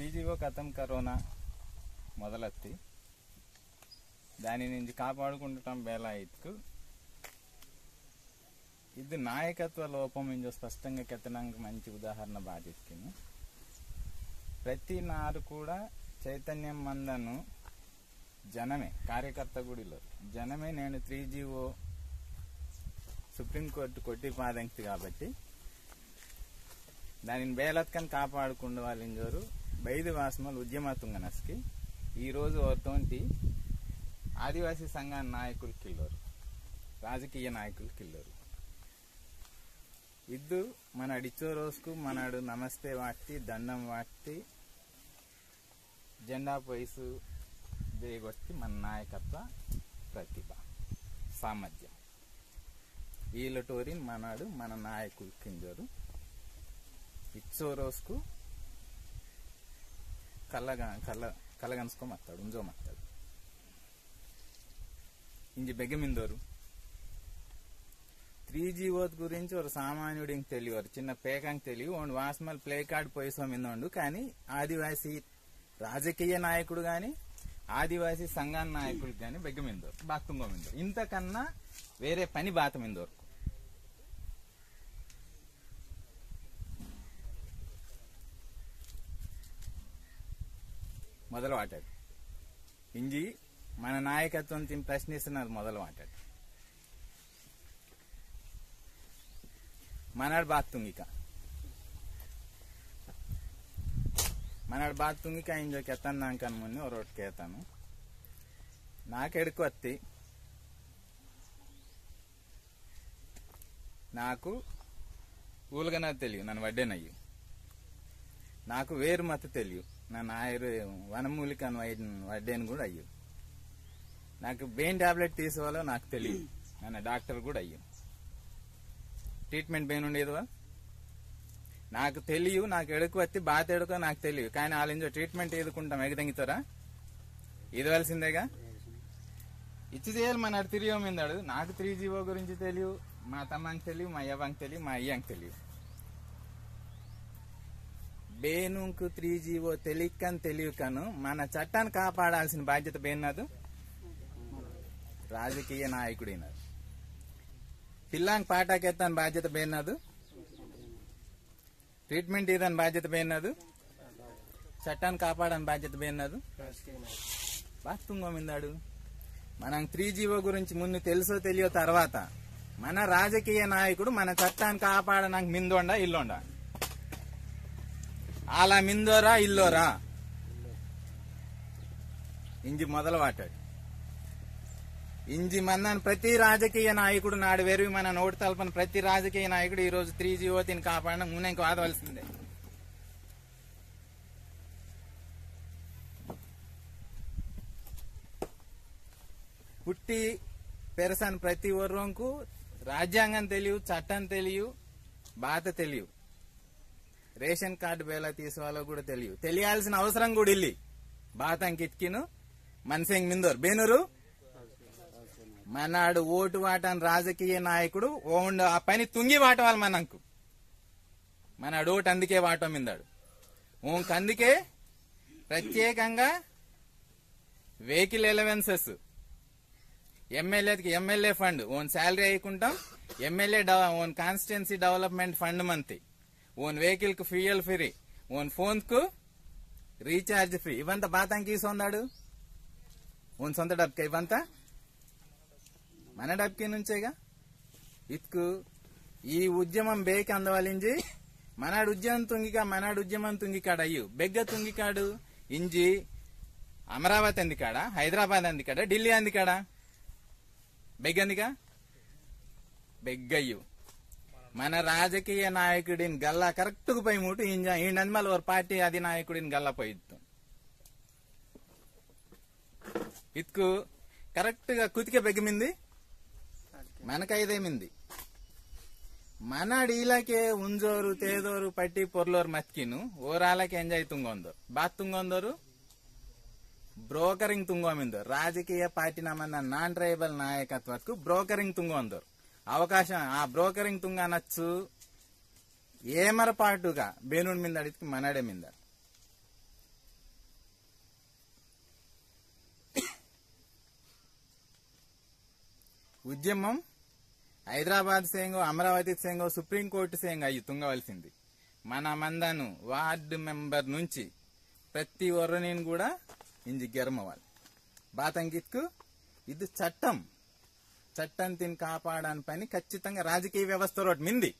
TGO కథం corona మొదలెత్తి దాని నుంచి కాపాడుకుంటాం ಬೇಲ ಇತ್ತು ಇದು ನಾಯಕತ್ವ ಲೋಪం ಇಂಜೋ ಸ್ಪಷ್ಟంగా ಕೆತ್ತನಂಗ మంచి ఉదాహరణ బాధితికిను ప్రతి నారు కూడా చైతన్యం మందను జనమే కార్యకర్త గుడిలో జనమే నేను 3GO సుప్రీం కోర్టు కొట్టి పాదంక్తి కాబట్టి దానిని ಬೇಲತ್ಕನ್ కాపాడుకుండు వాళ్ళింజోరు బైది వాస్మల్ ఉద్యమతుంగనస్కి ఈ రోజు ఓర్తోంటి ఆదివాసీ సంఘ నాయకులు కిల్లోరు రాజకీయ నాయకులు కిల్లోరు ఇద్దు మన అడిచో రోజుకు మనడు నమస్తే వాటి దండం వాటి జెండా పోయిసు దేగొట్టి మన నాయకత్వ ప్రతిభ సామర్థ్యం వీళ్ళటోరిని మనడు మన నాయకులు కింజోరు ఇచ్చో రోజుకు కళ్ళగనుసుకోమత్తాడు ఉంజోమత్తాడు ఇంజి బెగమిందోరు 3GO గురించి ఒక సామాన్యుడికి తెలియరు చిన్న పేకంకి తెలియ ఓన్ వాస్మల్ ప్లే కార్డ్ పోయిసోమిందోండు కానీ ఆదివాసీ రాజకీయ నాయకుడు గాని ఆదివాసీ సంఘాన నాయకులు గాని బెగ్గమిందోరు బాతుంగోమిందోరు ఇంతకన్నా వేరే పని బాతమిందోరు మొదలు మాట్లాడు ఇంజి మన నాయకత్వం ప్రశ్నిస్తున్నారు మొదలు మాట్లాడు మనాడు బాతుంగిక ఇంజో కెత్తాను మున్ని రోడ్డు కేతాను నాకెడుకు వత్తి నాకు ఊలుగన తెలియదు నన్ను వడ్డేనయ్యు నాకు వేరు మత తెలియదు నన్ను ఆయురు వనమూలిక వడ్డేను కూడా అయ్యు నాకు బెయిన్ టాబ్లెట్ తీసుకోవాలో నాకు తెలియదు నన్ను డాక్టర్ కూడా అయ్యు ట్రీట్మెంట్ బెయిన్ ఉండేది నాకు తెలియదు నాకు ఎడుకు వచ్చి బాత ఎడుకో నాకు తెలియదు కానీ వాళ్ళ ట్రీట్మెంట్ ఎదుకుంటాం ఎగదంగితారా ఇదవలసిందేగా ఇచ్చి చేయాలి మన తిరిగి మీందాడు నాకు 3GO గురించి తెలియదు మా తమ్మంకి తెలియదు మా యవ్వంకి తెలియదు మా అయ్యంకి తెలియదు బేనుకు 3GO తెలియకను మన చట్టాన్ని కాపాడాల్సిన బాధ్యత బేనాదు రాజకీయ నాయకుడినారు పిల్లాంగ్ పాటాకెత్తాను బాధ్యత బేనాదు ట్రీట్మెంట్ ఇదని బాధ్యత బేనాదు చట్టాన్ని కాపాడని బాధ్యత బేనాదు బాతుంగోమిందాడు మనం 3GO గురించి ముందు తెలుసో తెలియో తర్వాత మన రాజకీయ నాయకుడు మన చట్టాన్ని కాపాడడానికి మిందోండా ఇల్లోండా అలా మిందోరా ఇల్లోరా ఇంజి మొదలు మాట్లాడు ఇంజి మందని ప్రతి రాజకీయ నాయకుడు నాడు వెరివి మన నోటి తలపని ప్రతి రాజకీయ నాయకుడు ఈ రోజు 3GO తిని కాపాడడం ముందు వాదవలసిందే పుట్టి పెరసని ప్రతి వర్రంకు రాజ్యాంగం తెలియదు చట్టం తెలియదు బాత తెలియదు రేషన్ కార్డు బేలా తీసుకోవాలో కూడా తెలియాల్సిన అవసరం కూడా ఇల్లి బాతంకి ఇత్కిను మన్సింగ్ మిందోర్ బేనూరు మనాడు ఓటు వాటని రాజకీయ నాయకుడు ఓండు ఆ పని తుంగి వాటవాలి మనకు మనాడు ఓటు అందుకే వాటం మిందాడు అందుకే ప్రత్యేకంగా వెహికల్ ఎలవెన్సెస్ ఎమ్మెల్యే ఫండ్ ఓన్ శాలరీ అయ్యకుంటాం ఎమ్మెల్యే ఓన్ కాన్స్టిట్యున్సీ డెవలప్మెంట్ ఫండ్ మంతి ఓన్ వెహికల్ కు ఫ్యూయల్ ఫ్రీ ఓన్ ఫోన్ కు రీఛార్జ్ ఫ్రీ ఇవంతా బాతాంకి సొందాడు ఓన్ సొంత డబ్కే ఇవంతా మన డబ్కి నుంచేగా ఇత్కు ఈ ఉద్యమం బేకి అందవలించి మనాడు ఉద్యమం తుంగికాడు అయ్యు బెగ్గ తుంగికాడు ఇంజి అమరావతి అందికాడా హైదరాబాద్ అందికాడా ఢిల్లీ అందికాడా బెగ్గందిగా బెగ్గయ్యు మన రాజకీయ నాయకుడిని గల్లా కరెక్ట్ కు పోయి ముట్టు ఈయనందిమల్ ఒక పార్టీ అధినాయకుడిని గల్లా పోయిద్దు ఇత్కు కరెక్ట్ గా కుతికే బెగ్గమింది మనకైదేమింది మన డీలకే ఉంజోరు తేదోరు పట్టి పొర్లోరు మత్కిను ఓరాలకి ఎంజాయ్ తుంగొందోరు బాత్ తుంగొందోరు ಬ್ರೋಕರಿಂಗ್ ತುಂಗೋಮಿಂದೋರು ರಾಜಕೀಯ ಪಾರ್ಟಿ ನಮ್ಮನ್ನ ನಾನ್ ಟ್ರೈಬಲ್ ನಾಯಕತ್ವಕ್ಕೂ ಬ್ರೋಕರಿಂಗ್ ತುಂಗೊಂದೋರು అవకాశం ఆ బ్రోకరింగ్ తుంగ అనొచ్చు ఏమరపాటుగా బేనూరు మీద అడిగితే మనడే మీద ఉద్యమం హైదరాబాద్ సేంగో అమరావతి సేంగో సుప్రీంకోర్టు సేంగో అయ్యి తుంగవలసింది. మన మందను వార్డు మెంబర్ నుంచి ప్రతి ఒర్రని కూడా ఇంజి గెరమవాలి. బాతంగిత్కు ఇది చట్టం తిని కాపాడని పని ఖచ్చితంగా రాజకీయ వ్యవస్థ రోడ్ మింది.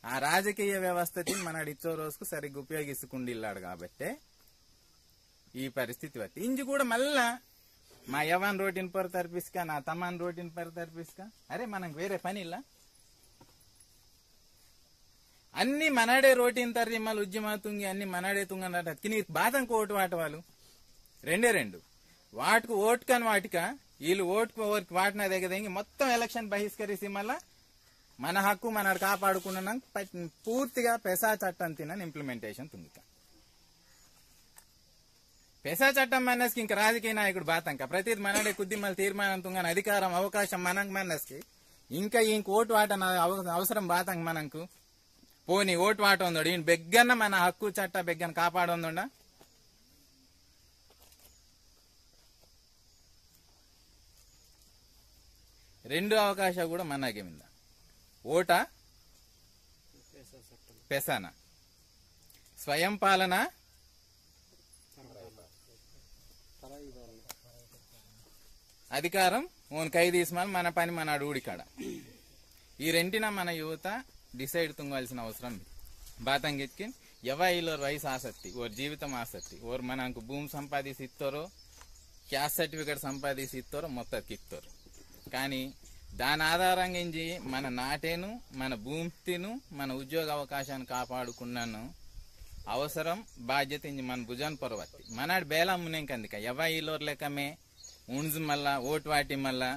ఆ రాజకీయ వ్యవస్థ మనడు ఇచ్చో రోజుకు సరిగ్గా ఉపయోగించుకుండిల్లాడు కాబట్టే ఈ పరిస్థితి వచ్చి ఇంజి కూడా మళ్ళా మా యవన్ రోటిన్ పర్ తర్పిస్కా నా తమాన్ రోటిన్ పర్ తర్పిస్కా. అరే మనకు వేరే పని ఇలా అన్ని మనడే రోటిన్ తర్రి మళ్ళీ ఉద్యమ తుంగి అన్ని మనడే తుంగనట నీకు బాధంకు ఓటు వాట వాళ్ళు రెండు వాటికి ఓటుకని వాటిక వీళ్ళు ఓటుకు ఓరికి వాటిన దగ్గర మొత్తం ఎలక్షన్ బహిష్కరిసి మళ్ళా మన హక్కు మనడు కాపాడుకున్నాం పూర్తిగా పెసా చట్టం తినని ఇంప్లిమెంటేషన్ తుంగిక. పెసా చట్టం మనస్కి ఇంకా రాజకీయ నాయకుడు బాతంక ప్రతిది మనడే కుద్ది మళ్ళీ తీర్మానం తుంగని అధికారం అవకాశం మనకు మనస్కి ఇంకా ఇంక ఓటు వాట అవసరం బాతంక మనకు పోనీ ఓటు వాట ఉందోడు ఈయన బెగ్గన్న మన హక్కు చట్ట బెగ్గన కాపాడుందా. రెండు అవకాశాలు కూడా మనకే మీద ఓట పెసాన స్వయం పాలన అధికారం ఓన్ కై తీసుమని మన పని మన అడుగుడికాడ ఈ రెంటిన మన యువత డిసైడ్ తుంగాల్సిన అవసరం బాతంగిత్కి ఎవరు వయసు ఆసక్తి ఓర్ జీవితం ఆసక్తి ఓర్ మనకు భూమి సంపాదించి ఇస్తారో క్యాస్ట్ సర్టిఫికేట్ సంపాదించి ఇస్తారో మొత్తం ఇస్తారు. కానీ దాని ఆధారంగా ఇంజి మన నాటేను మన భూమిను మన ఉద్యోగ అవకాశాన్ని కాపాడుకున్నాను అవసరం బాధ్యత ఇంజి మన భుజాన్ పొరవత్తి మనాడు బేలా మునేంకందిక ఎవరు లెక్కమే ఉండ్జు మళ్ళా ఓటు వాటి మళ్ళా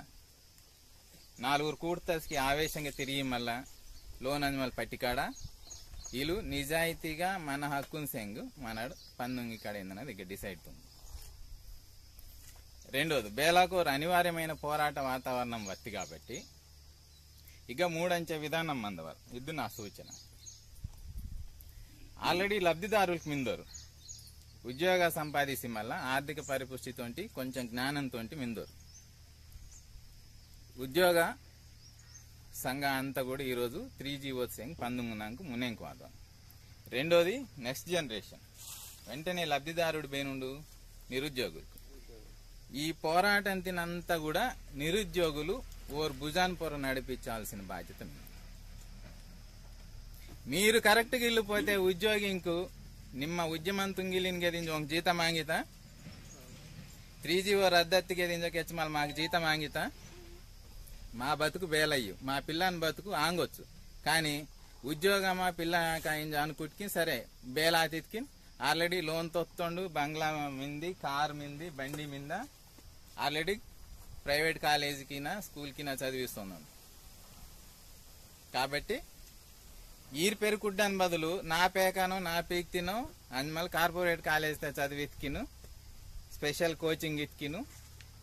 4 కూడతస్కి ఆవేశంగా తిరిగి మళ్ళా లోన్ అని మళ్ళీ పట్టికాడ వీళ్ళు నిజాయితీగా మన హక్కును సెంగు మనడు పందుంగి కాడ ఏందన్నది ఇక డిసైడ్ తుంది. రెండోది బేలాకోర్ అనివార్యమైన పోరాట వాతావరణం వత్తి కాబట్టి ఇక 3 అంచె విధానం మందవారు ఇది నా సూచన. ఆల్రెడీ లబ్ధిదారులకు మిందోరు ఉద్యోగ సంపాదించి మళ్ళా ఆర్థిక పరిపుష్టితోటి కొంచెం జ్ఞానంతో మిందోరు ఉద్యోగ సంఘ అంతా కూడా ఈరోజు 3G ఓత్సంగ్ పందుమునాకు మునేంకు వాదం. రెండోది నెక్స్ట్ జనరేషన్ వెంటనే లబ్ధిదారుడు బేనుండు నిరుద్యోగులు ఈ పోరాటంతినంతా కూడా నిరుద్యోగులు ఓర్ భుజాన్ పొర నడిపించాల్సిన బాధ్యత మీరు కరెక్ట్గా వెళ్ళిపోతే ఉద్యోగి ఇంకు నిమ్మ ఉద్యమం తుంగిలిని గదించి ఒక జీతం ఆంగిత 3G ఓ రద్దత్తి గదించకెచ్చి మళ్ళీ మాకు జీతం ఆంగిత మా బతుకు బేలయ్యు మా పిల్లని బతుకు ఆంగొచ్చు. కానీ ఉద్యోగమా పిల్ల కాయించి అనుకుట్కి సరే బేలాతికి ఆల్రెడీ లోన్ తొత్తుండు బంగ్లా మింది కార్ మింది బండి మీద ఆల్రెడీ ప్రైవేట్ కాలేజీకినా స్కూల్కినా చదివిస్తున్నాడు. కాబట్టి ఈరు పెరుగుడ్డాని బదులు నా పేకాను నా పీక్తిను అనిమల్ కార్పొరేట్ కాలేజ్ చదివిత్కిను స్పెషల్ కోచింగ్ ఇత్కిను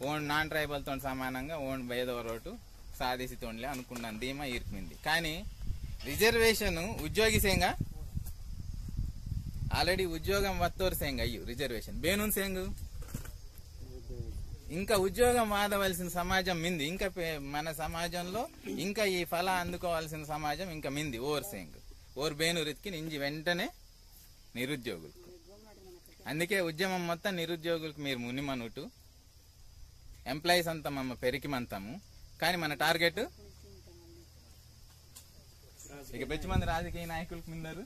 ఓన్ నాన్ ట్రైబల్తో సమానంగా ఓన్ ఏదో రోటు సాధిస్తోండ్లే అనుకున్నాను ధీమా ఈర్పింది. కానీ రిజర్వేషన్ ఉద్యోగి సేంగా ఆల్రెడీ ఉద్యోగం వత్తోరు సేంగ అయ్యు రిజర్వేషన్ బేను సేంగు ఇంకా ఉద్యోగం వాదవలసిన సమాజం మింది ఇంకా మన సమాజంలో ఇంకా ఈ ఫల అందుకోవాల్సిన సమాజం ఇంకా మింది ఓర్ సేంగ్ ఓర్ బేను రితికి ఇంజి వెంటనే నిరుద్యోగులు. అందుకే ఉద్యమం మొత్తం నిరుద్యోగులకు మీరు మునిమనుటు ఎంప్లాయీస్ అంతా మమ్మ పెరికిమంతాము. కానీ మన టార్గెట్ ఇక పెచ్చి మంది రాజకీయ నాయకులకు మిందరు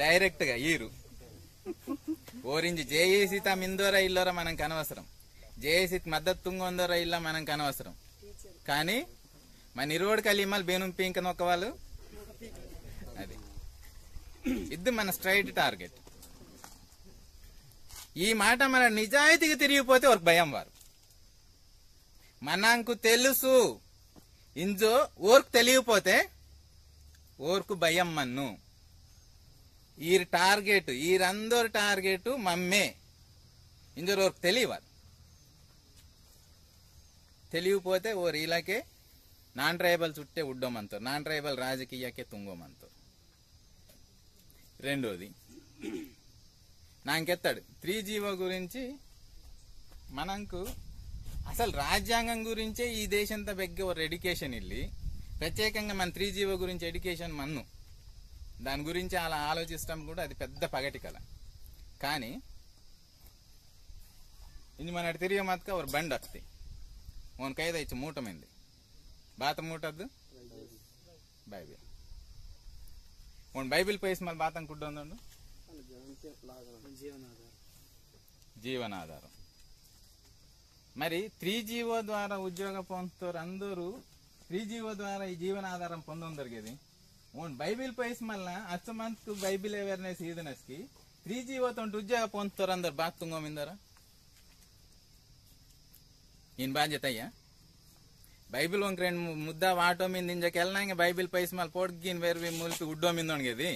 డైరెక్ట్ గా ఈరు ఓరించి జేఏసీ తా మిందోరా ఇల్లోరా మనకు అనవసరం, జేఏసీకి మద్దతు తుంగొందోరా ఇల్లా మనకు అనవసరం. కానీ మన ఇరువుడు కలిమాలు బేను పీంక నొక్కవాళ్ళు అది ఇది మన స్ట్రైట్ టార్గెట్. ఈ మాట మన నిజాయితీగా తిరిగిపోతే ఒక భయం వారు మనకు తెలుసు ఇంజో ఓర్కు తెలియపోతే ఓర్కు భయం మన్ను ఈ టార్గెట్ ఈరందరు టార్గెట్ మమ్మే ఇంజోరు ఓర్కు తెలియపోతే ఓర్ ఇలాకే నాన్ ట్రైబల్ చుట్టే ఉడ్డోమంతారు నాన్ ట్రైబల్ రాజకీయకే తుంగోమంతారు. రెండోది నాకెత్తాడు 3G గురించి మనకు అసలు రాజ్యాంగం గురించే ఈ దేశంతో బెగ్గే ఒక ఎడ్యుకేషన్ ఇల్లి ప్రత్యేకంగా మన 3GO గురించి ఎడ్యుకేషన్ మన్ను దాని గురించి అలా ఆలోచిస్తాం కూడా అది పెద్ద పగటి కల. కానీ ఇంజ మన తిరిగి మాత్క ఒక బండి వస్తాయి ఓన్ కైద ఇచ్చి మూటమైంది బాత మూటద్దు బైబిల్ ఓన్ బైబిల్ పైసి మళ్ళీ బాతం కుడ్డొందండు జీవనాధారం. మరి 3GO ద్వారా ఉద్యోగ పొందుతారు అందరూ 3GO ద్వారా ఈ జీవనాధారం పొందడం జరిగేది. ఓన్ బైబిల్ పైసి మళ్ళా అచ్చమంతకు బైబిల్ అవేర్నెస్ ఈదనెస్ కి 3GO తోటి ఉద్యోగ పొందుతారు అందరు బాతుంగోమిందరా ఈయన బాధ్యత అయ్యా. బైబిల్ ఒక రెండు ముద్ద వాటో మీద ఇంజకెళ్ళినా బైబిల్ పైసి మళ్ళీ పొడిగిన వేరు మూలిపి ఉడ్డో మీద ఉండేది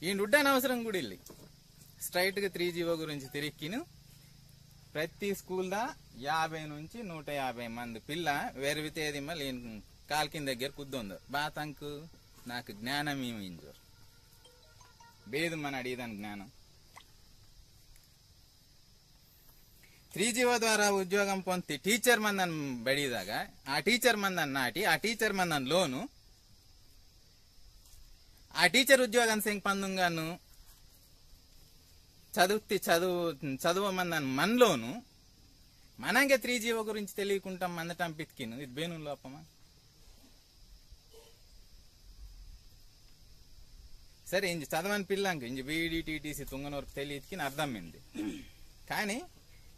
ఈయన ఉడ్డాని అవసరం కూడా ఇల్లి స్ట్రైట్ గా 3GO గురించి తిరిగిను ప్రతి స్కూల్ దా 50 నుంచి 150 మంది పిల్ల వెరివితేది మళ్ళీ కాల్కిన్ దగ్గర కుద్దుందో బాతంకు నాకు జ్ఞానం ఏమించోరు బేదు మన అడిగిదాని జ్ఞానం. 3GO ద్వారా ఉద్యోగం పొంది టీచర్ మందని బడిదాగా ఆ టీచర్ మందని నాటి ఆ టీచర్ మందని లోను ఆ టీచర్ ఉద్యోగం సెంగ్ పందుగాను చదువమందని మనలోను మనంగా 3GO గురించి తెలియకుంటాం మందటం పితికిను ఇది బేను లోపమా. సరే ఇంజ చదవని పిల్లంక ఇంజ BED-TTC తుంగనవరకు తెలియదుకి అర్థమైంది. కానీ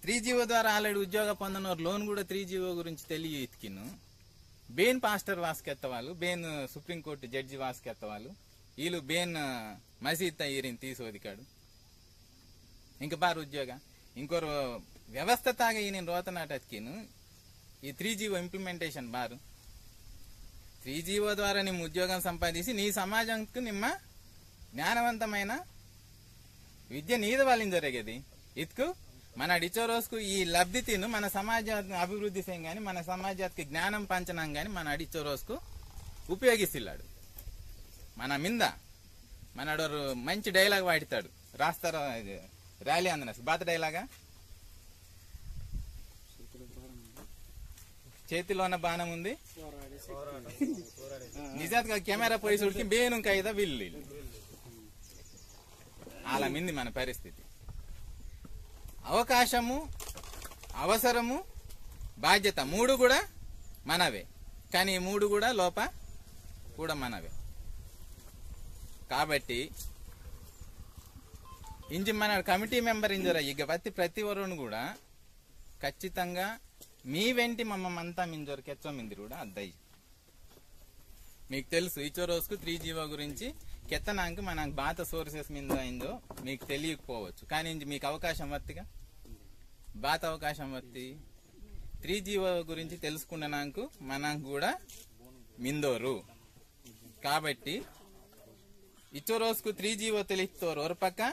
3GO ద్వారా ఆల్రెడీ ఉద్యోగ పొందనవారు లోన్ కూడా 3GO గురించి తెలియ ఇతికిను ben pastor వాసుకెత్తవాళ్ళు ben supreme court judge వాసుకెత్తవాళ్ళు వీళ్ళు బేన్ మసీద్ ఈరిని తీసోదికాడు ఇంకా బారు ఉద్యోగ ఇంకోరు వ్యవస్థ తాగా ఈయన రోతనాటకిను ఈ 3GO ఇంప్లిమెంటేషన్ బారు 3GO ద్వారా నిమ్మ ఉద్యోగం సంపాదించి నీ సమాజంకు నిమ్మ జ్ఞానవంతమైన విద్య నీద వాళ్ళని జరిగేది ఇతుకు మన డిచో రోజుకు ఈ లబ్ధి తిను మన సమాజ అభివృద్ధి చేయం గాని మన సమాజానికి జ్ఞానం పంచనం గాని మన అడిచో రోజుకు ఉపయోగిస్తున్నాడు. మన మింద మనడు మంచి డైలాగ్ వాడతాడు రాస్తారో ర్యాలీ అందన బాత డైలాగా చేతిలో ఉన్న బాణం ఉంది నిజాత్గా కెమెరా పోయి చూడికి బేను కైదా వీళ్ళు అలా మింది మన పరిస్థితి. అవకాశము అవసరము బాధ్యత మూడు కూడా మనవే కానీ ఈ మూడు కూడా లోప కూడా మనవే. కాబట్టి ఇంజి మన కమిటీ మెంబర్ ఇంజరా ఇక ప్రతి ఒరును కూడా ఖచ్చితంగా మీ వెంటి మమ్మంతా మింజోరు కెచ్చోమింది కూడా అద్దయి మీకు తెలుసు ఇచ్చో రోజుకు 3GO గురించి కెత్తనాక మనకు బాత సోర్సెస్ మీద అయిందో మీకు తెలియకపోవచ్చు కానీ మీకు అవకాశం వత్తిగా బాత అవకాశం వత్తి 3GO గురించి తెలుసుకున్నాకు మనకు కూడా మిందోరు. కాబట్టి ఇచ్చో రోజుకు 3GO తెలియతోరు ఒక పక్క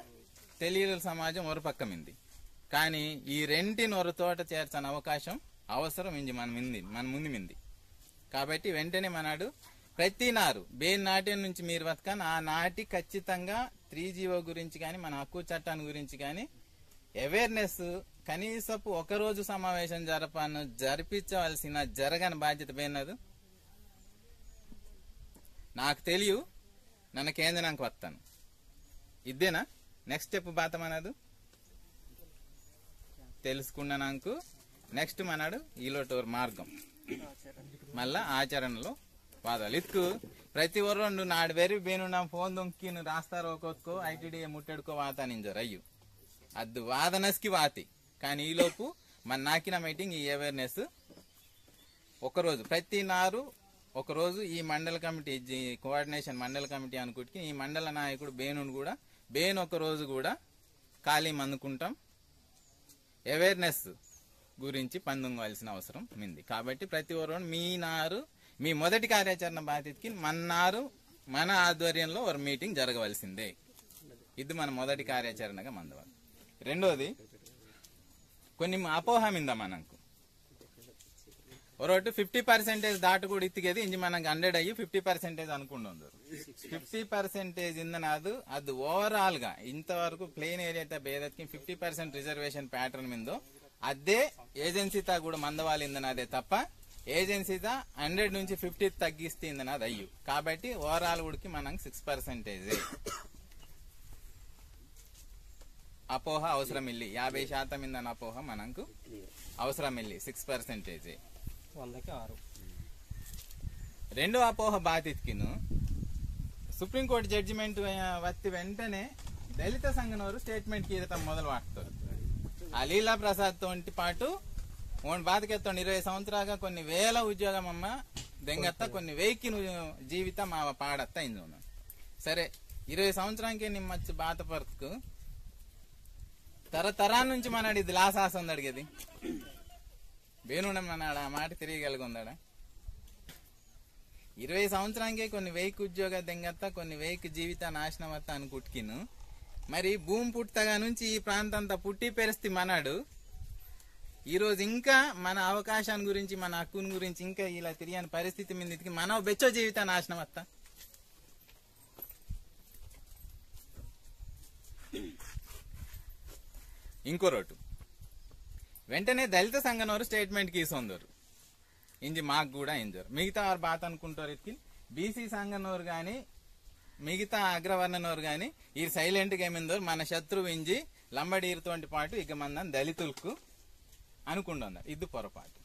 తెలియని సమాజం ఒక పక్క మింది కానీ ఈ రెంటిని ఒక తోట చేర్చని అవకాశం అవసరం ఇంజి మన ముందు మింది. కాబట్టి వెంటనే మనాడు ప్రతి నారు బేన్ నాటి నుంచి మీరు బతకని ఆ నాటి ఖచ్చితంగా 3GO గురించి కానీ మన హక్కు చట్టాన్ని గురించి కానీ అవేర్నెస్ కనీసపు ఒకరోజు సమావేశం జరిపించవలసిన జరగని బాధ్యత పోయినదు నాకు తెలియ నన్ను కేంద్రానికి వస్తాను ఇదేనా నెక్స్ట్ స్టెప్ బాతమనదు తెలుసుకున్నాకు నెక్స్ట్ మనాడు ఈలోటు మార్గం మళ్ళా ఆచరణలో వాదాలు ఇతుకు ప్రతి ఒర్రండు నాడు వెరి బేను నా ఫోన్ దొంకి రాస్తారో ఒక్కొక్కో ITDA ముట్టెడుకో వాత నింజరు అయ్యు అద్దు వాదనస్కి వాతి కానీ ఈలోపు మన నాకిన మీటింగ్ ఈ అవేర్నెస్ ఒకరోజు ప్రతి నారు ఒకరోజు ఈ మండల కమిటీ కోఆర్డినేషన్ మండల కమిటీ అనుకుంటే ఈ మండల నాయకుడు బేను కూడా బేను ఒక రోజు కూడా ఖాళీ అందుకుంటాం అవేర్నెస్ గురించి పందుకోవాల్సిన అవసరం ఉంది. కాబట్టి ప్రతి ఒక్కరు మీ నారు మీ మొదటి కార్యాచరణ బాధ్యతకి మన్నారు మన ఆధ్వర్యంలో ఒక మీటింగ్ జరగవలసిందే. ఇది మన మొదటి కార్యాచరణగా మందవాలి. రెండోది కొన్ని అపోహ మింద మనకు ಒರೊಟ್ಟು 50% ದಾಟು ಕೂಡ ಇತ್ತಿಗೆದು ಇಂಜಿ ಮನಂಗೆ 100 ಅಯ್ಯಿ 50% ಅನ್ಕೊಂಡು 50% ಇಂದನ ಅದು ಓವರ್ ಆಲ್ గా ఇంతవరకు ప్లేన్ ఏరియా బేదకి 50% రిజర్వేషన్ ప్యాటర్న్ మిందో అదే ఏజెన్సీతా కూడా మందవాలిందని అదే తప్ప ఏజెన్సీతా 100 నుంచి 50 తగ్గిస్తుందని అది అయ్యు కాబట్టి ఓవరాల్ ఉడికి మనకు 6% అపోహ అవసరం ఇల్లి 50% ఇందని అపోహ మనకు అవసరం ఇల్లి 6%. 100కి 6. రెండో అపోహ బాధితుకిను సుప్రీంకోర్టు జడ్జిమెంట్ వత్తి వెంటనే దళిత సంఘనವರು స్టేట్మెంట్ కీరతం మొదలు వాడుతారు. ఆ లీలా ప్రసాద్ తోటి పాటు బాధకెత్తండి 20 సంవత్సరాలుగా కొన్ని వేల ఉద్యోగం అమ్మ దెంగత్త కొన్ని వెయ్యి జీవితం మా పాడత్త అయింది. సరే 20 సంవత్సరానికి నిమ్మచ్చి బాధపడుకు తరతరా నుంచి మనడు ఇది లాసాస్ ఉంది అడిగేది ಬೇನುಣಮ್ಮನಾಡ ಆ మాట తిరిగలిగొందాడా 20 సంవత్సరానికే కొన్ని వెయ్యి ఉద్యోగ దెంగత్త కొన్ని వెయ్యి జీవిత నాశనం అత్త అనుకుంటుకిను మరి భూమి పుట్టగా నుంచి ఈ ప్రాంతంతా పుట్టి పెరిస్తే మనాడు ఈ రోజు ఇంకా మన అవకాశాన్ని గురించి మన హక్కుని గురించి ఇంకా ఇలా తిరిగిన పరిస్థితి మీదకి మన బెచ్చో జీవిత నాశనం అత్త. ఇంకో రోటు వెంటనే దళిత సంఘనವರು స్టేట్మెంట్ కీసొందరు ఇంజి మాకు కూడా ఇంజరు మిగతా వారు బాత అనుకుంటారు ఎత్తి బీసీ సంఘనವರು గాని మిగతా అగ్రవర్ణనವರು గాని ఈ సైలెంట్ గా ఏమిందరు మన శత్రువు ఇంజి లంబడీరుతోటి పాటు ఇక మందని దళితులకు అనుకుంటున్నారు. ఇది పొరపాటు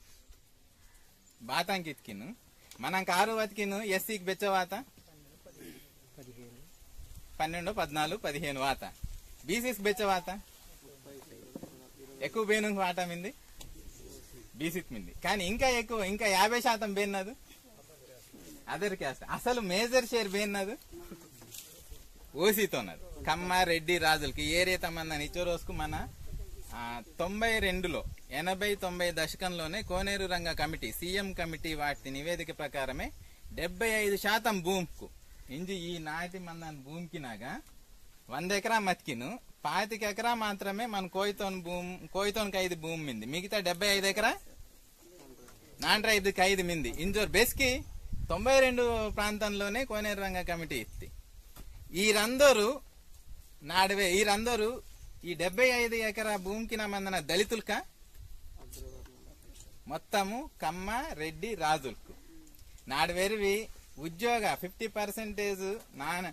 బాతాంకి ఎత్కిను మనం కారు బతికిను ఎస్సీకి బెచ్చవాత 12, 14, 15 వాత బీసీకి బెచ్చవాత ఎక్కువ బేను వాటా మింది బీసీకి మింది కానీ ఇంకా ఎక్కువ ఇంకా 50% బేన్నదు అదర్ క్యాస్ట్ అసలు మేజర్ షేర్ బేన్నదు ఓసీతోన్నది కమ్మ రెడ్డి రాజులకి ఏరియా తమ్మన్న ఇచ్చో రోజుకు మన 92లో 80-90 దశకంలోనే కోనేరు రంగ కమిటీ సీఎం కమిటీ వాటి నివేదిక ప్రకారమే 75% భూమికు ఇంజి ఈ నాటి మందని భూమికి నాగా 100 ఎకరా మతికిను 25 ఎకరా మాత్రమే మన కోయితోన్ 5 భూమి మింది మిగతా 75 ఎకరా నాన్ ట్రైబ్ 5 మింది ఇంజోర్ బెస్కి 92 ప్రాంతంలోనే కోనేరు రంగ కమిటీ ఇత్తి ఈరందరూ ఈ 75 ఎకరా భూమికి నమందన దళితులక మొత్తము కమ్మ రెడ్డి రాజులకు నాడు వెరివి ఉద్యోగ 50%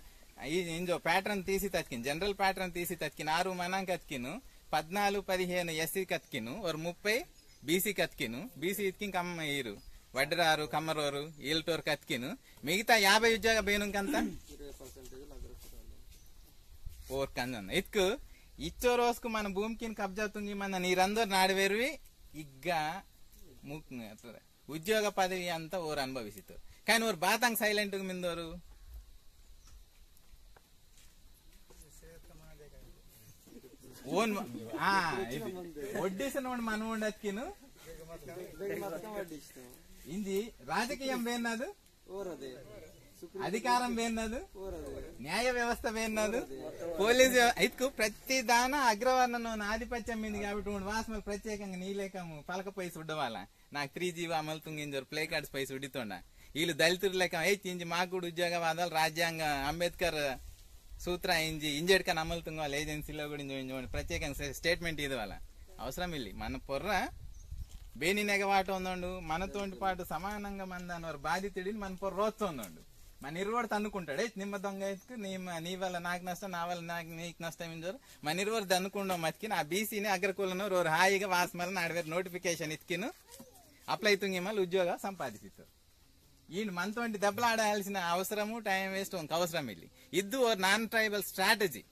ఇంజో ప్యాటర్న్ తీసి తక్కిను జనరల్ ప్యాటర్న్ తీసి తక్కిను 6 మనంకి అతికిను 14-15 ఎస్సీ కతికిను ఒక 30 బీసీ కతికిను బీసీ ఇతికి కమ్మ ఈరు వడ్డరారు కమ్మరోరు ఈల్టోరు కతికిను మిగతా 50 ఉద్యోగ బేనుకంత 4 కంజన్ ఇత్కు ఇచ్చో రోజుకు మన భూమికి కబ్జా తుంగి మన నీరందరూ నాడువేరువి ఇగ్గ ఉద్యోగ పదవి అంతా ఓరు అనుభవిస్తారు కానీ ఓరు బాతంగ్ సైలెంట్ మిందోరు ఓన్ వడ్డీసిన మనవుండి అతికిను ఇంది రాజకీయం వేన్నదు అధికారం వేన్నదు న్యాయ వ్యవస్థ వేన్నదు పోలీసు ఇతుకు ప్రతి దాన అగ్రవర్ణను ఆధిపత్యం మింది కాబట్టి వాసమలు ప్రత్యేకంగా నీలేకము పలకపోయి సుడ్డవాళ్ళ నాకు 3G అమలుతుంగింజరు ప్లే కార్డ్స్ పై సుడితోండ వీళ్ళు దళితులు లెక్క ఇంజి మాకు కూడా ఉద్యోగవాదాలు రాజ్యాంగ అంబేద్కర్ సూత్ర ఇంజెడ్కని అమలుతుంగ వాళ్ళ ఏజెన్సీలో కూడా ప్రత్యేకంగా స్టేట్మెంట్ ఇది వాళ్ళ అవసరం ఇల్లి మన పొర్ర బేని నెగవాట ఉందండు మనతోటి పాటు సమానంగా మంది వారు బాధితుడిని మన పొర్ర రోస్తుందండు మన ఇరువురు తన్నుకుంటాడు నిమ్మ దొంగ నీ వల్ల నాకు నష్టం నా వల్ల నీకు నష్టం ఇంజరు మన ఇరువురు దన్నుకుంటాం మతికి ఆ బీసీని అగ్రకులను రోరు హాయిగా వాసమల నాడువేరు నోటిఫికేషన్ ఇతికిను అప్లై తుంగి మళ్ళీ ఉద్యోగ సంపాదిస్తారు ఈ మనతోటి దెబ్బలాడాల్సిన అవసరము టైం వేస్ట్ అవసరం ఇల్లి ఇద్దు నాన్ ట్రైబల్ స్ట్రాటజీ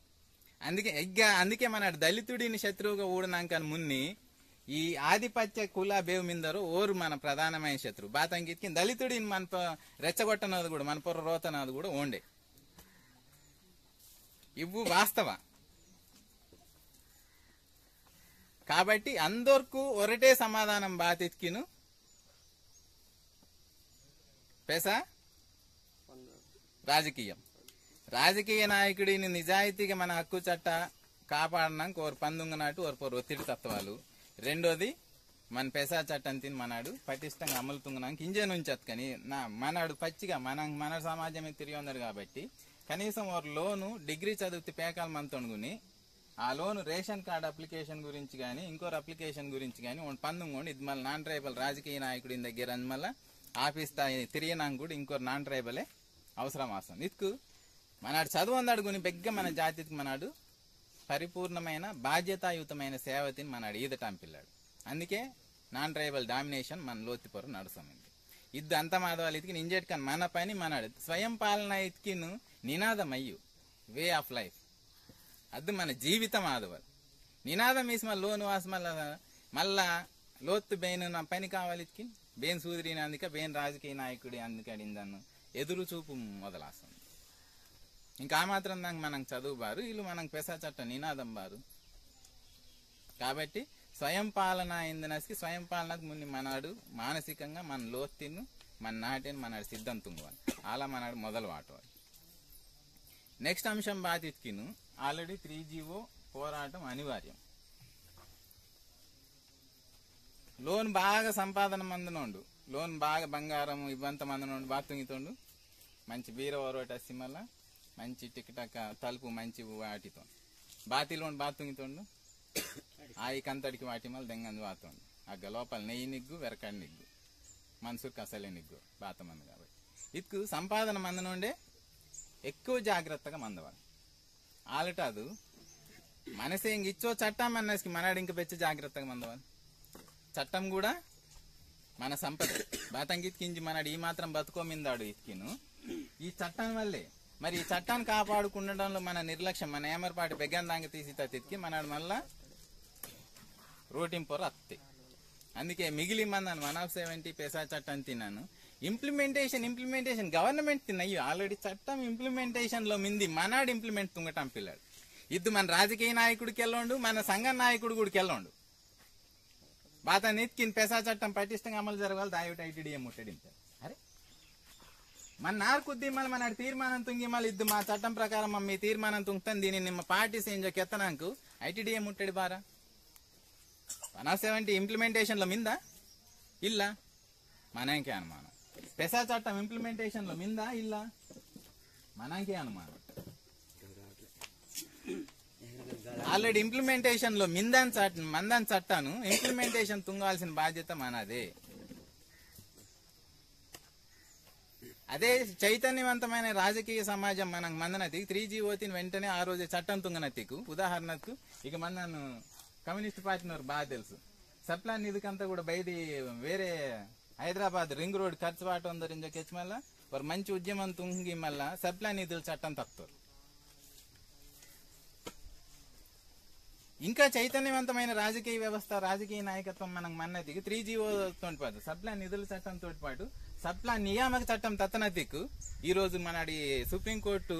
అందుకే మన దళితుడిని శత్రువుగా ఊడనాక మున్ని ఈ ఆధిపత్య కుల బేవు మిందరు ఓరు మన ప్రధానమైన శత్రువు బాతంగికి దళితుడిని మన రెచ్చగొట్టనది కూడా మన పొర్ర రోతనది కూడా ఓండే ఇవ్వు వాస్తవ కాబట్టి అందరికీ ఒరటే సమాధానం బాతికిను పెసా రాజకీయ నాయకుడిని నిజాయితీగా మన హక్కు చట్ట కాపాడడానికి ఓరు పందుంగ నాటు ఓరు ఒత్తిడి తత్వాలు రెండోది మన పెసా చట్టం తిని మనాడు పటిష్టంగా అమలు తుంగనాక ఇంజే నుంచి అతకని మనాడు పచ్చిగా మన సమాజమే తిరిగి ఉన్నారు కాబట్టి కనీసం ఒక లోను డిగ్రీ చదివితే పేకాల మంతొనుగుని ఆ లోను రేషన్ కార్డు అప్లికేషన్ గురించి కానీ ఇంకోరు అప్లికేషన్ గురించి కానీ పందుకోండి ఇది మళ్ళీ నాన్ ట్రైబల్ రాజకీయ నాయకుడి దగ్గర మళ్ళీ ఆఫీస్ తిరిగినాక కూడా ఇంకోరు నాన్ ట్రైబలే అవసరం వస్తుంది ఇతుకు మనాడు చదువు అందాడుకుని బెగ్గ మన జాతికి మనాడు పరిపూర్ణమైన బాధ్యతాయుతమైన సేవతిని మనాడు ఈదటం పిల్లాడు అందుకే నాన్ ట్రైబల్ డామినేషన్ మన లోతిపొర నడుస్తుంది ఇది అంత మాధవాలు ఇతికి ఇంజెట్ కానీ మన పని మనాడు స్వయం పాలన ఇతికిను నినాదం అయ్యు వే ఆఫ్ లైఫ్ అది మన జీవితం ఆదవాలి నినాదం వేసి మళ్ళీ లోను వాసి మళ్ళా లోతు బేను నా పని కావాలి ఇతికి బేన్ సూదిరిని అందుకే బేన్ రాజకీయ నాయకుడి అందుకడిందన్ను ఎదురు చూపు మొదలాస్తుంది ఇంకా మాత్రం దానికి మనం చదువు బారు వీళ్ళు మనం పెసా చట్టం నినాదం బారు కాబట్టి స్వయం పాలన అయిందనసి స్వయం పాలనకు ముందు మనాడు మానసికంగా మన లోతును మన నాటిని మనాడు సిద్ధం తుంగవాలి అలా మనాడు మొదలు వాటవాలి నెక్స్ట్ అంశం బాధితుకిను ఆల్రెడీ 3GO పోరాటం అనివార్యం లోన్ బాగా సంపాదన మందునోండు లోన్ బాగా బంగారం ఇవ్వంత మందునోండు బాతుంగితోండు మంచి బీర ఓరోటసి మళ్ళా మంచి టిక్టక తలుపు మంచి వాటితో బాతి లోన్ బాతుంగితోండు ఆయి కంతడికి వాటి మళ్ళీ దెంగంది బాతుండు అగ్గ లోపల నెయ్యి నిగ్గు వెరకడి నిగ్గు మనసుకు అసలే నిగ్గు బాత మంది కాబట్టి ఇతుకు సంపాదన మందునుండే ఎక్కువ జాగ్రత్తగా మందవాలి ఆలటాదు మనసే ఇంక ఇచ్చో చట్టం అన్నసి మనాడు ఇంక పెంచి జాగ్రత్తగా మందవాలి చట్టం కూడా మన సంపద బాతంగితికి ఇంజి మనాడు ఈ మాత్రం బతుకోమిందాడు ఇతికిను ఈ చట్టం వల్లే మరి ఈ చట్టాన్ని కాపాడుకుండడంలో మన నిర్లక్ష్యం మన ఏమరపాటి బెగ్గందాంగ తీసి తితికి మనాడు మళ్ళా రోటింపొర అత్తే అందుకే మిగిలి మందాను 170 పెసా చట్టం తిన్నాను ఇంప్లిమెంటేషన్ గవర్నమెంట్ తిన్నయ్యో ఆల్రెడీ చట్టం ఇంప్లిమెంటేషన్ లో మింది మనాడు ఇంప్లిమెంట్ తుంగటం పిల్లాడు ఇది మన రాజకీయ నాయకుడికి వెళ్ళండు మన సంఘ నాయకుడు కూడా వెళ్ళండు బాత నెత్కిన పెసా చట్టం పటిష్టంగా అమలు జరగాలి దాయోటి ఐటీడీఏ ముట్టడించారు అరే మన నార్కుద్ది మళ్ళీ మన తీర్మానం తుంగి మళ్ళీ ఇది మా చట్టం ప్రకారం మీ తీర్మానం తుంగుతాను దీన్ని నిమ్మ పార్టీ సేంజోకి ఎత్తనాకు ఐటీడీఏ ముట్టడి బారా 170 ఇంప్లిమెంటేషన్ లో మిందా ఇల్లా మనకే అనుమానం పెసా చట్టం ఇంప్లిమెంటేషన్ లో మిందా ఇల్లా మనకే అనుమానం ఆల్రెడీ ఇంప్లిమెంటేషన్ లో మందాన్ చట్టాను ఇంప్లిమెంటేషన్ తుంగాల్సిన బాధ్యత మనదే అదే చైతన్యవంతమైన రాజకీయ సమాజం మనం మందనతికి 3GO వెంటనే ఆ రోజు చట్టం తుంగనతికు ఉదాహరణకు ఇక మందను కమ్యూనిస్ట్ పార్టీ బాగా తెలుసు సప్లాన్ నిధికంతా కూడా బయట వేరే హైదరాబాద్ రింగ్ రోడ్ ఖర్చు వాటం ఉందరింజో కెచ్చి మళ్ళా వారు మంచి ఉద్యమం తుంగి మళ్ళా సప్లాన్ నిధుల చట్టం తప్పుతారు ఇంకా చైతన్యవంతమైన రాజకీయ వ్యవస్థ రాజకీయ నాయకత్వం మనం మన్నతికి 3GO తోటి పాటు సప్లాన్ నిధుల చట్టం తోటి పాటు సప్లాన్ నియామక చట్టం తత్తనతికు ఈ రోజు మనడి సుప్రీంకోర్టు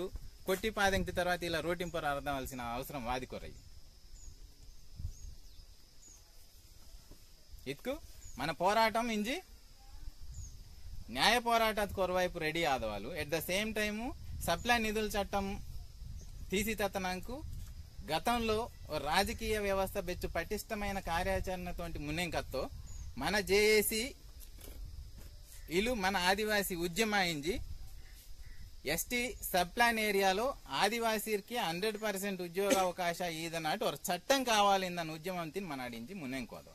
కొట్టి పాదెంకి తర్వాత ఇలా రోటింపర అర్థవలసిన అవసరం వాది కొరయి ఇతుకు మన పోరాటం ఇంజి న్యాయ పోరాటాది కొరవైపు రెడీ ఆదవాళ్ళు at the same time supply నిధుల చట్టం తీసి తత్తనంకు గతంలో రాజకీయ వ్యవస్థ బెచ్చు పటిష్టమైన కార్యాచరణతోటి మున్నెంకత్తో మన జేఏసీ ఇలు మన ఆదివాసీ ఉద్యమాయించి ఎస్టీ సబ్ ప్లాన్ ఏరియాలో ఆదివాసీకి 100% ఉద్యోగ అవకాశ ఈదనాటి ఒక చట్టం కావాలిందని ఉద్యమం తిని మనాడించి మున్నెంకోదు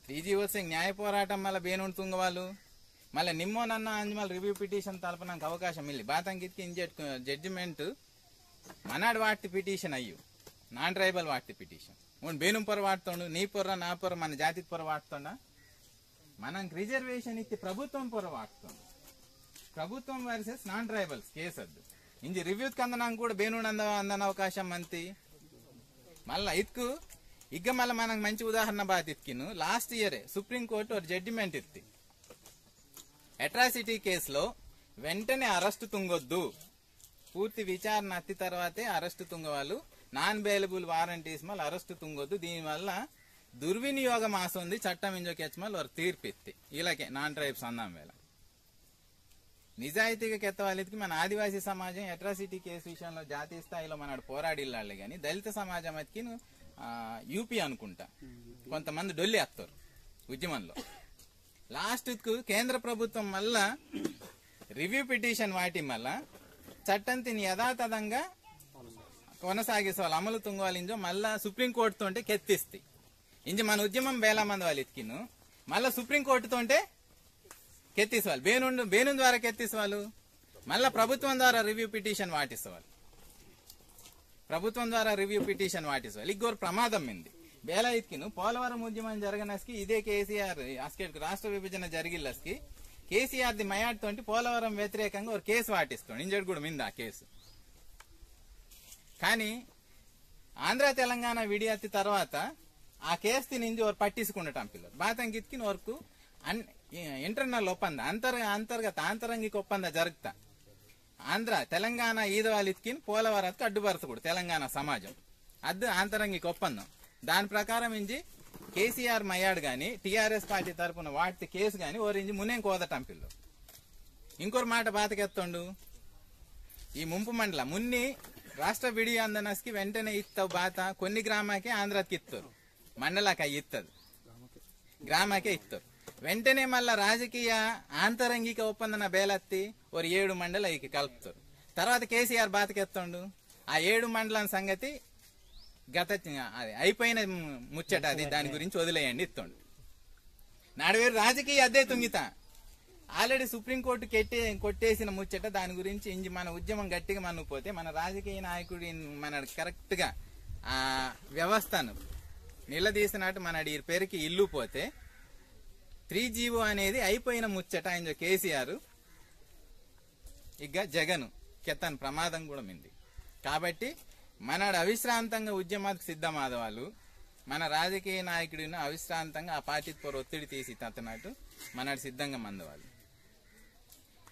3GO న్యాయ పోరాటం మళ్ళీ బేనుండు తుంగవాళ్ళు మళ్ళీ నిమ్మోనన్న అంజమల్ రివ్యూ పిటిషన్ తలపడానికి అవకాశం ఇల్లి బాతంగితికి ఇంజెట్ జడ్జిమెంట్ మనాడు వాటి పిటిషన్ అయ్యు నాన్ ట్రైబల్ వాటి పిటిషన్ బేను పొర వాడుతుండు నీ పొర నా పొర మన జాతికి పొర వాడుతుండా మనం రిజర్వేషన్ ఇచ్చి ప్రభుత్వం పొర వాడుతుంది ప్రభుత్వం వర్సెస్ నాన్ ట్రైబల్స్ కేసు అద్దు ఇంజి రివ్యూ కందనాక కూడా బేనుండు అందన అవకాశం మంతి మళ్ళా ఇతుకు ఇక మళ్ళీ మనకు మంచి ఉదాహరణ బాధ ఇత్కిను లాస్ట్ ఇయరే సుప్రీంకోర్టు ఒక జడ్జిమెంట్ ఇత్తి అట్రాసిటీ కేసులో వెంటనే అరెస్టు తుంగొద్దు పూర్తి విచారణ అత్తి తర్వాతే అరెస్టు తుంగవాళ్ళు నాన్ బెయిలబుల్ వారంటీస్ మళ్ళీ అరెస్టు తుంగొద్దు దీనివల్ల దుర్వినియోగం ఆసంది చట్టం ఇంజోకెచ్చి మళ్ళీ వారు తీర్పు ఎత్తి ఇలాగే నాన్ ట్రైబ్స్ అందాం వేళ నిజాయితీగా కెత్తవాళ్ళకి మన ఆదివాసీ సమాజం అట్రాసిటీ కేసు విషయంలో జాతీయ స్థాయిలో మన పోరాడిల్లాలి గాని దళిత సమాజం అతికి యూపీ అనుకుంటా కొంతమంది డొల్లి వేస్తారు ఉద్యమంలో. లాస్ట్ కు కేంద్ర ప్రభుత్వం మళ్ళా రివ్యూ పిటిషన్ వాటి మళ్ళా చట్టం తిని యథాతథంగా కొనసాగిస్తేవాళ్ళు అమలు తుంగవాలి ఇంజో మళ్ళా సుప్రీంకోర్టుతో ఉంటే కెత్తిస్తాయి. ఇంజ మన ఉద్యమం వేల మంది వాళ్ళు ఎత్తికిను మళ్ళా సుప్రీంకోర్టుతో ఉంటే కెత్తిసేవాళ్ళు. బేను ద్వారా కెత్తిసేవాళ్ళు మళ్ళా ప్రభుత్వం ద్వారా రివ్యూ పిటిషన్ వాటిసేవాళ్ళు. ప్రభుత్వం ద్వారా రివ్యూ పిటిషన్ వాటిసేవాళ్ళు. ఇగ్గోరు ప్రమాదం మింది బేలా ఇత్కిను పోలవరం ఉద్యమం జరగనస్కి ఇదే కేసీఆర్ అస్కేట్ రాష్ట్ర విభజన జరిగిల్లస్కి కేసీఆర్ ది మయాడ్తోంటి పోలవరం వ్యతిరేకంగా ఒక కేసు వాటిస్తాడు. ఇంజడు కూడా మింది ఆ కేసు. కానీ ఆంధ్ర తెలంగాణ విడియత్తి తర్వాత ఆ కేసు తినింది వారు పట్టించుకుండటం పిల్లలు బాతంకి ఇత్కిన వరకు ఇంటర్నల్ ఒప్పంద అంతర్గత ఆంతరంగిక ఒప్పంద జరుగుతా ఆంధ్ర తెలంగాణ ఈదవాళ్ళు ఇత్కిన పోలవరానికి అడ్డుపరచకూడదు తెలంగాణ సమాజం అది ఆంతరంగిక ఒప్పందం. దాని ప్రకారం ఇంజి కేసీఆర్ మయాడ్ గాని టీఆర్ఎస్ పార్టీ తరఫున వాటి కేసు గాని ఓరించి మునేం కోదటం పిల్లలు. ఇంకొక మాట బాతకెత్తుండు ఈ ముంపు మండల మున్ని రాష్ట్ర విడి అందనస్కి వెంటనే ఇస్తావు బాత కొన్ని గ్రామాకే ఆంధ్రాకి ఇస్తారు మండలాకి ఇస్తుంది గ్రామాకే ఇస్తారు వెంటనే మళ్ళా రాజకీయ ఆంతరంగిక ఒప్పందన బేలత్తి ఒక 7 మండలకి కలుపుతారు. తర్వాత కేసీఆర్ బాతకెత్తుండు ఆ 7 మండలం సంగతి గత అది అయిపోయిన ముచ్చట అది దాని గురించి వదిలేయండి ఇస్తుండు. నాడువేరు రాజకీయ అద్దే తుంగితా ఆల్రెడీ సుప్రీంకోర్టు కొట్టేసిన ముచ్చట దాని గురించి ఇంజి మన ఉద్యమం గట్టిగా మనుకుపోతే మన రాజకీయ నాయకుడి మన కరెక్ట్ గా ఆ వ్యవస్థను నిలదీసినట్టు మన పేరుకి ఇల్లు పోతే 3G అనేది అయిపోయిన ముచ్చట ఆయన కేసీఆర్ ఇక జగన్ కెత్తని ప్రమాదం కూడా మింది. కాబట్టి మనడు అవిశ్రాంతంగా ఉద్యమాలకు సిద్ధమాదవాళ్ళు మన రాజకీయ నాయకుడిని అవిశ్రాంతంగా ఆ పార్టీ పొర ఒత్తిడి తీసి తత్తనట్టు మనడు సిద్ధంగా మందవాళ్ళు.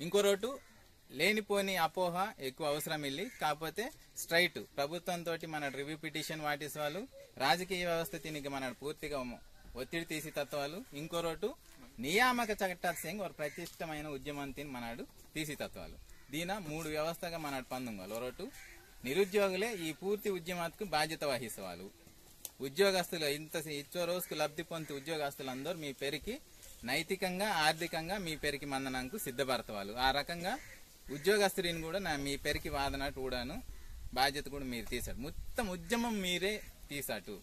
ఇంకో రోటు లేనిపోని అపోహ ఎక్కువ అవసరం ఇల్లి కాకపోతే స్ట్రైట్ ప్రభుత్వంతో మన రివ్యూ పిటిషన్ వాటిస్ వాళ్ళు రాజకీయ వ్యవస్థ తినిగి మనడు పూర్తిగా ఒత్తిడి తీసి తత్వాలు. ఇంకో రోటు నియామక చట్టాలు ఒక ప్రతిష్టమైన ఉద్యమం తిని మనడు తీసి తత్వాలు. దీన 3 వ్యవస్థగా మనడు పందుంగలు. రోటు నిరుద్యోగులే ఈ పూర్తి ఉద్యమానికి బాధ్యత వహిసేవాళ్ళు. ఉద్యోగస్తులు ఇచ్చో రోజుకు లబ్ధి పొంది ఉద్యోగస్తులందరూ మీ పేరుకి నైతికంగా ఆర్థికంగా మీ పేరుకి మందనంకు సిద్ధపడతారు. ఆ రకంగా ఉద్యోగస్తుడిని కూడా మీ పేరుకి వాదనట్టు కూడాను బాధ్యత కూడా మీరు తీసాడు. మొత్తం ఉద్యమం మీరే తీసాటు.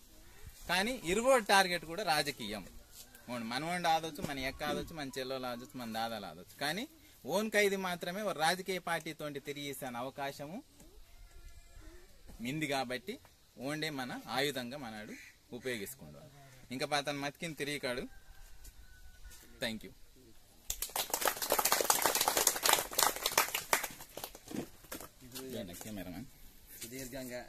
కానీ 20 టార్గెట్ కూడా రాజకీయం. మనవాడు ఆదొచ్చు మన ఎక్క ఆదొచ్చు మన చెల్లెలు ఆదొచ్చు మన దాదాలు ఆదొచ్చు. కానీ ఓన్ ఖైదీ మాత్రమే ఒక రాజకీయ పార్టీతో తిరిగేసాను అవకాశము మింది. కాబట్టి ఓన్డే మన ఆయుధంగా మనడు ఉపయోగించుకుంటాడు. ఇంకా అతను మతికిని తిరిగాడు. Thank you. కెమెరామెన్ సుదీర్ఘంగా